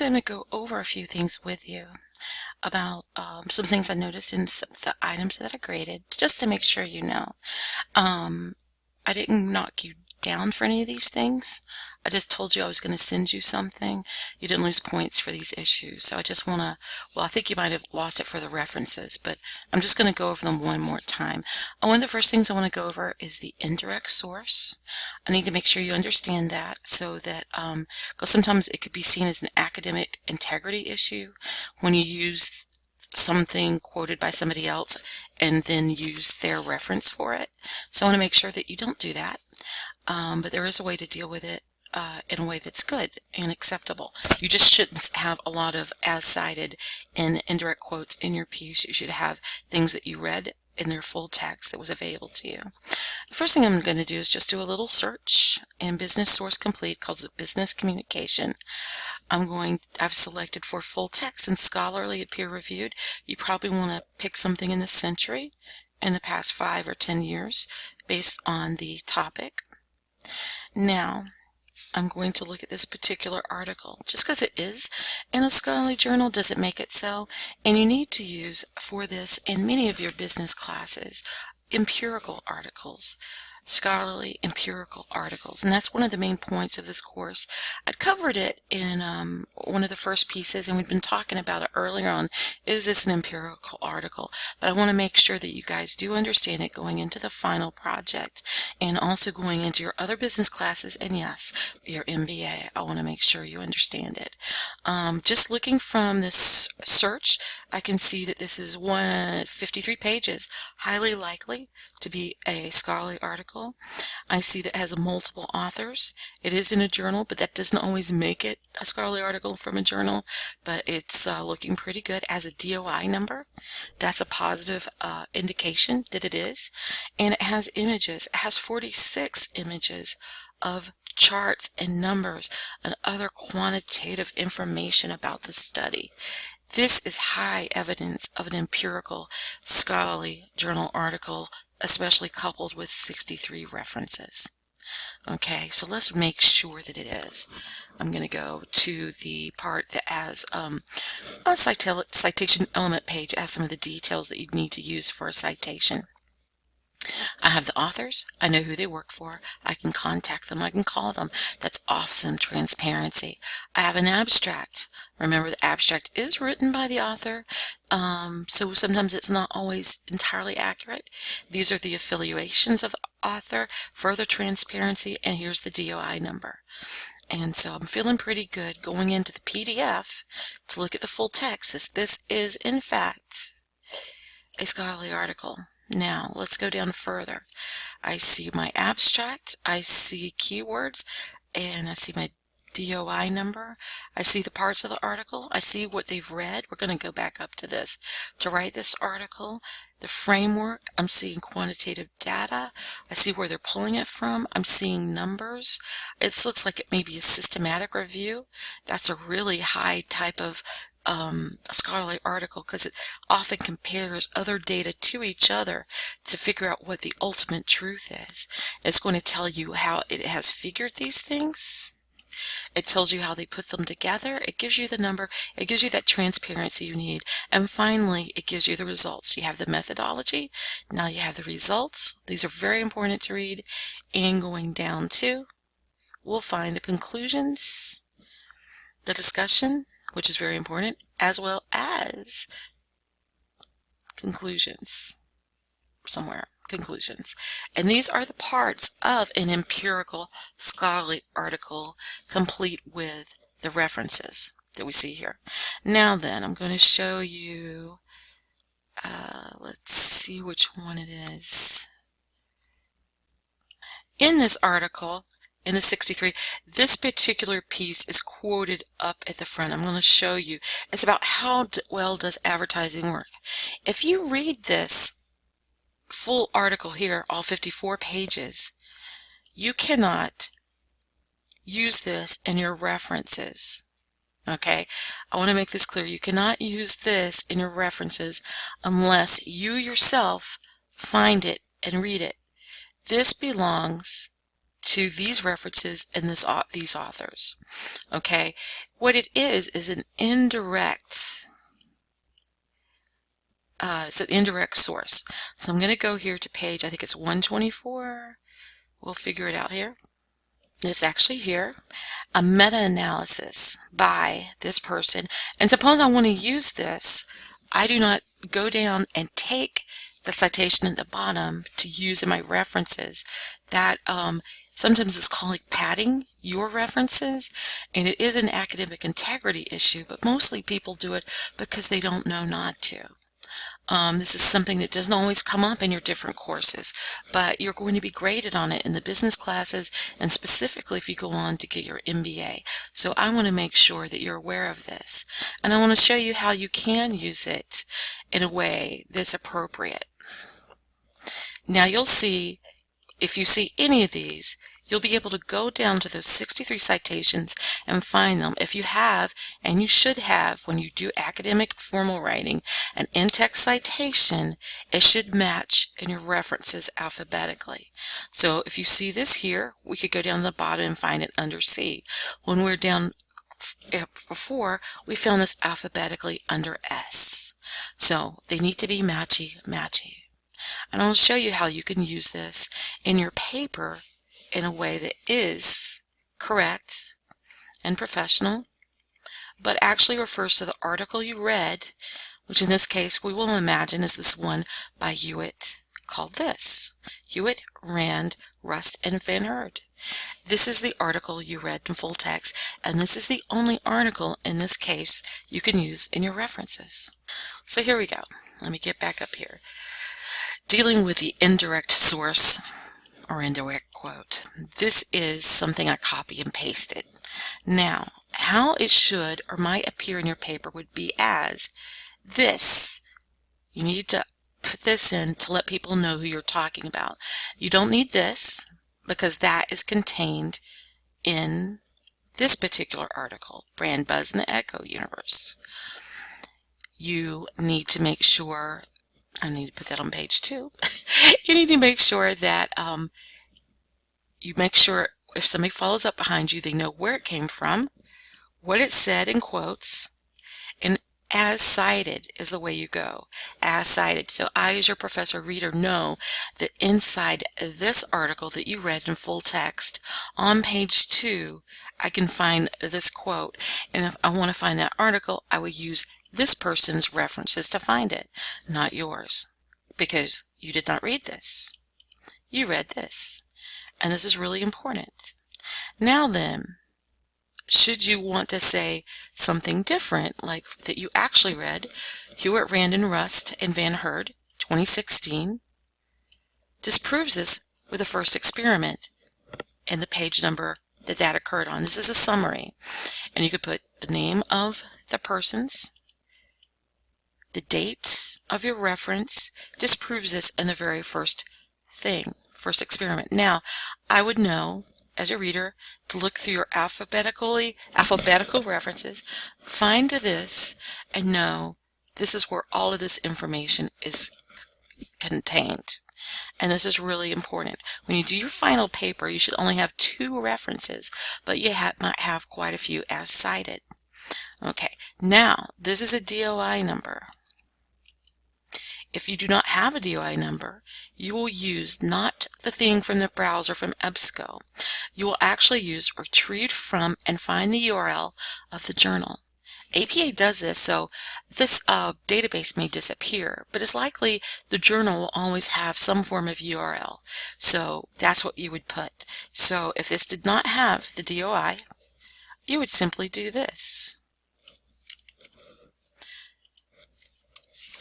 going to go over a few things with you about some things I noticed in some of the items that I graded, just to make sure you know. I didn't knock you down for any of these things. I just told you I was going to send you something. You didn't lose points for these issues. So I just want to, well, I think you might have lost it for the references, but I'm just going to go over them one more time. One of the first things I want to go over is the indirect source. I need to make sure you understand that so that, because sometimes it could be seen as an academic integrity issue when you use something quoted by somebody else and then use their reference for it. So I want to make sure that you don't do that. But there is a way to deal with it in a way that's good and acceptable. You just shouldn't have a lot of as cited and indirect quotes in your piece. You should have things that you read in their full text that was available to you. The first thing I'm going to do is just do a little search in Business Source Complete, calls it Business Communication. I've selected for full text and scholarly and peer reviewed. You probably want to pick something in the century in the past 5 or 10 years based on the topic. Now, I'm going to look at this particular article. Just because it is in a scholarly journal doesn't make it so, and you need to use for this in many of your business classes empirical articles, scholarly empirical articles, and that's one of the main points of this course. I'd covered it in one of the first pieces, and we've been talking about it earlier on. Is this an empirical article? But I want to make sure that you guys do understand it going into the final project and also going into your other business classes, and yes, your MBA. I want to make sure you understand it. Just looking from this search, I can see that this is 53 pages, highly likely to be a scholarly article. I see that it has multiple authors. It is in a journal, but that doesn't always make it a scholarly article from a journal, but it's looking pretty good. It has a DOI number. That's a positive indication that it is. And it has images. It has 46 images of charts and numbers and other quantitative information about the study. This is high evidence of an empirical scholarly journal article, especially coupled with 63 references. Okay, so let's make sure that it is. I'm going to go to the part that has a citation element page. It has some of the details that you need to use for a citation. I have the authors. I know who they work for. I can contact them. I can call them. That's awesome transparency. I have an abstract. Remember, the abstract is written by the author, so sometimes it's not always entirely accurate. These are the affiliations of the author, further transparency, and here's the DOI number. And so I'm feeling pretty good going into the PDF to look at the full text. This is, in fact, a scholarly article. Now, let's go down further. I see my abstract, I see keywords, and I see my DOI number. I see the parts of the article. I see what they've read. We're going to go back up to this. To write this article, the framework, I'm seeing quantitative data. I see where they're pulling it from. I'm seeing numbers. It looks like it may be a systematic review. That's a really high type of a scholarly article because it often compares other data to each other to figure out what the ultimate truth is. It's going to tell you how it has figured these things. It tells you how they put them together. It gives you the number. It gives you that transparency you need. And finally, it gives you the results. You have the methodology. Now you have the results. These are very important to read. And going down to, we'll find the conclusions, the discussion, which is very important, as well as conclusions somewhere. Conclusions. And these are the parts of an empirical scholarly article complete with the references that we see here. Now then, I'm going to show you, let's see which one it is. In this article, in the 63, this particular piece is quoted up at the front. I'm going to show you. It's about how well does advertising work. If you read this full article here, all 54 pages, you cannot use this in your references. Okay, I want to make this clear. You cannot use this in your references unless you yourself find it and read it. This belongs to these references and these authors. Okay, what it is an indirect. It's an indirect source. So I'm going to go here to page, I think it's 124. We'll figure it out here. It's actually here, a meta-analysis by this person. And suppose I want to use this, I do not go down and take the citation at the bottom to use in my references. That sometimes it's called padding your references, and it is an academic integrity issue, but mostly people do it because they don't know not to. This is something that doesn't always come up in your different courses, but you're going to be graded on it in the business classes, and specifically if you go on to get your MBA. So I want to make sure that you're aware of this, and I want to show you how you can use it in a way that's appropriate. Now you'll see, if you see any of these, you'll be able to go down to those 63 citations and find them. If you have, and you should have, when you do academic formal writing, an in-text citation, it should match in your references alphabetically. So if you see this here, we could go down to the bottom and find it under C. When we're down before, we found this alphabetically under S. So they need to be matchy-matchy. And I'll show you how you can use this in your paper in a way that is correct and professional, but actually refers to the article you read, which in this case we will imagine is this one by Hewitt called this. Hewitt, Rand, Rust, and Van Herd. This is the article you read in full text, and this is the only article in this case you can use in your references. So here we go. Let me get back up here. Dealing with the indirect source or indirect quote. This is something I copy and pasted. Now, how it should or might appear in your paper would be as this. You need to put this in to let people know who you're talking about. You don't need this because that is contained in this particular article, Brand Buzz in the Echo Universe. You need to make sure, I need to put that on page 2. You need to make sure that you make sure if somebody follows up behind you, they know where it came from, what it said in quotes, and as cited is the way you go. As cited. So I, as your professor reader, know that inside this article that you read in full text on page 2, I can find this quote. And if I want to find that article, I would use this person's references to find it, not yours, because you did not read this. You read this. And this is really important. Now then, should you want to say something different, like that you actually read, Hewitt, Rand, and Rust and Van Herd, 2016, disproves this with the first experiment and the page number that that occurred on. This is a summary. And you could put the name of the persons, the date of your reference, disproves this in the very first thing, first experiment. Now, I would know, as a reader, to look through your alphabetical references, find this, and know this is where all of this information is contained. And this is really important. When you do your final paper, you should only have 2 references, but you might have quite a few as cited. Okay, now this is a DOI number. If you do not have a DOI number, you will use not the thing from the browser from EBSCO. You will actually use retrieved from and find the URL of the journal. APA does this, so this database may disappear, but it's likely the journal will always have some form of URL. So that's what you would put. So if this did not have the DOI, you would simply do this.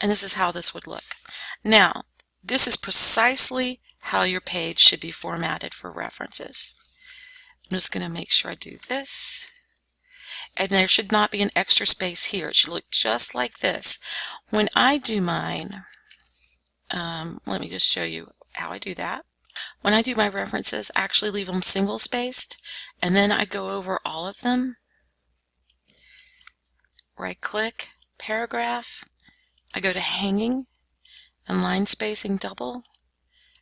And this is how this would look. Now, this is precisely how your page should be formatted for references. I'm just going to make sure I do this. And there should not be an extra space here. It should look just like this. When I do mine, let me just show you how I do that. When I do my references, I actually leave them single-spaced, and then I go over all of them. Right-click, paragraph. I go to hanging and line spacing double,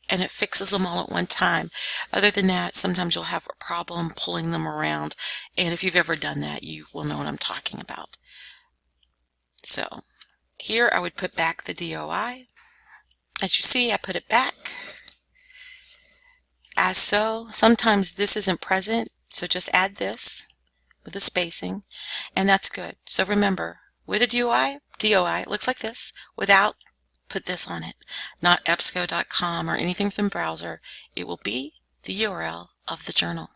and it fixes them all at one time. Other than that, sometimes you'll have a problem pulling them around, and if you've ever done that, you will know what I'm talking about. So here I would put back the DOI. As you see, I put it back as so. Sometimes this isn't present, so just add this with the spacing, and that's good. So remember, with a DOI, it looks like this. Without, put this on it. Not EBSCO.com or anything from the browser. It will be the URL of the journal.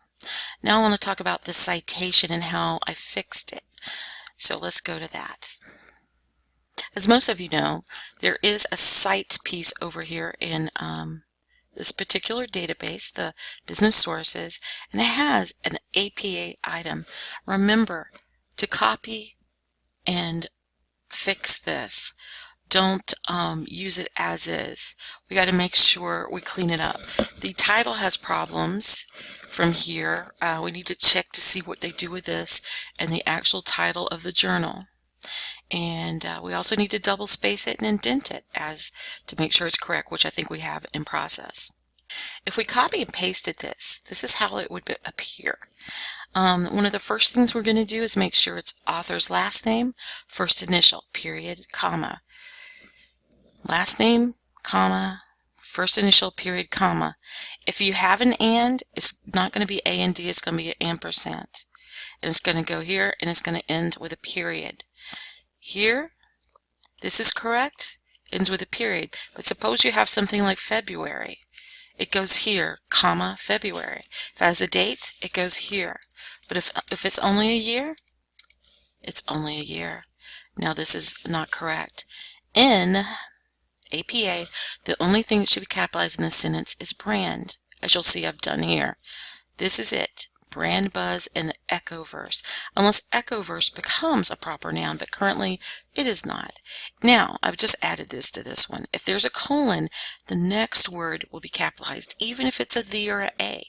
Now I want to talk about this citation and how I fixed it. So let's go to that. As most of you know, there is a cite piece over here in this particular database, the business sources, and it has an APA item. Remember to copy and fix this. Don't use it as is. We got to make sure we clean it up. The title has problems from here. We need to check to see what they do with this and the actual title of the journal. And we also need to double space it and indent it as to make sure it's correct, which I think we have in process. If we copy and pasted this, this is how it would appear. One of the first things we're going to do is make sure it's author's last name, first initial, period, comma. Last name, comma, first initial, period, comma. If you have an and, it's not going to be A and D, it's going to be an ampersand. And it's going to go here, and it's going to end with a period. Here, this is correct, ends with a period. But suppose you have something like February. It goes here, comma, February. If it has a date, it goes here. But if it's only a year, it's only a year. Now this is not correct. In APA, the only thing that should be capitalized in this sentence is brand, as you'll see I've done here. This is it. Brand buzz and Echoverse, unless Echoverse becomes a proper noun, but currently it is not. Now, I've just added this to this one. If there's a colon, the next word will be capitalized, even if it's a the or a.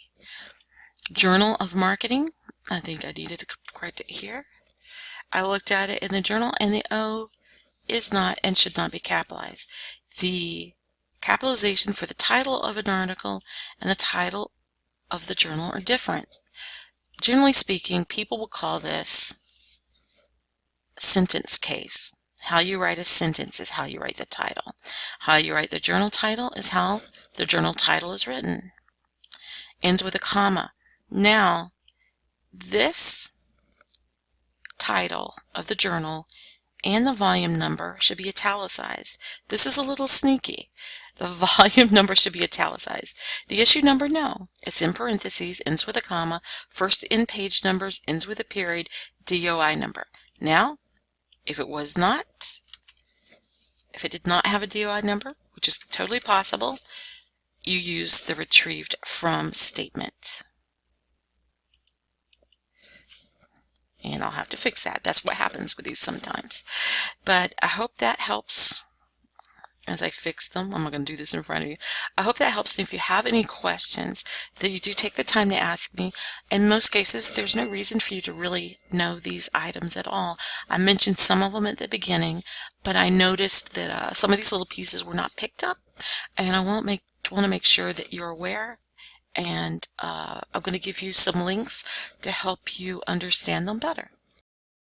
Journal of Marketing, I think I needed to correct it here. I looked at it in the journal, and the O is not and should not be capitalized. The capitalization for the title of an article and the title of the journal are different. Generally speaking, people will call this sentence case. How you write a sentence is how you write the title. How you write the journal title is how the journal title is written. Ends with a comma. Now, this title of the journal and the volume number should be italicized. This is a little sneaky. The volume number should be italicized. The issue number, no. It's in parentheses, ends with a comma. First in page numbers, ends with a period. DOI number. Now, if it did not have a DOI number, which is totally possible, you use the retrieved from statement. And I'll have to fix that. That's what happens with these sometimes. But I hope that helps. As I fix them, I'm not going to do this in front of you. I hope that helps. And if you have any questions, that you do take the time to ask me. In most cases, there's no reason for you to really know these items at all. I mentioned some of them at the beginning, but I noticed that some of these little pieces were not picked up, and I want to make sure that you're aware. And I'm going to give you some links to help you understand them better.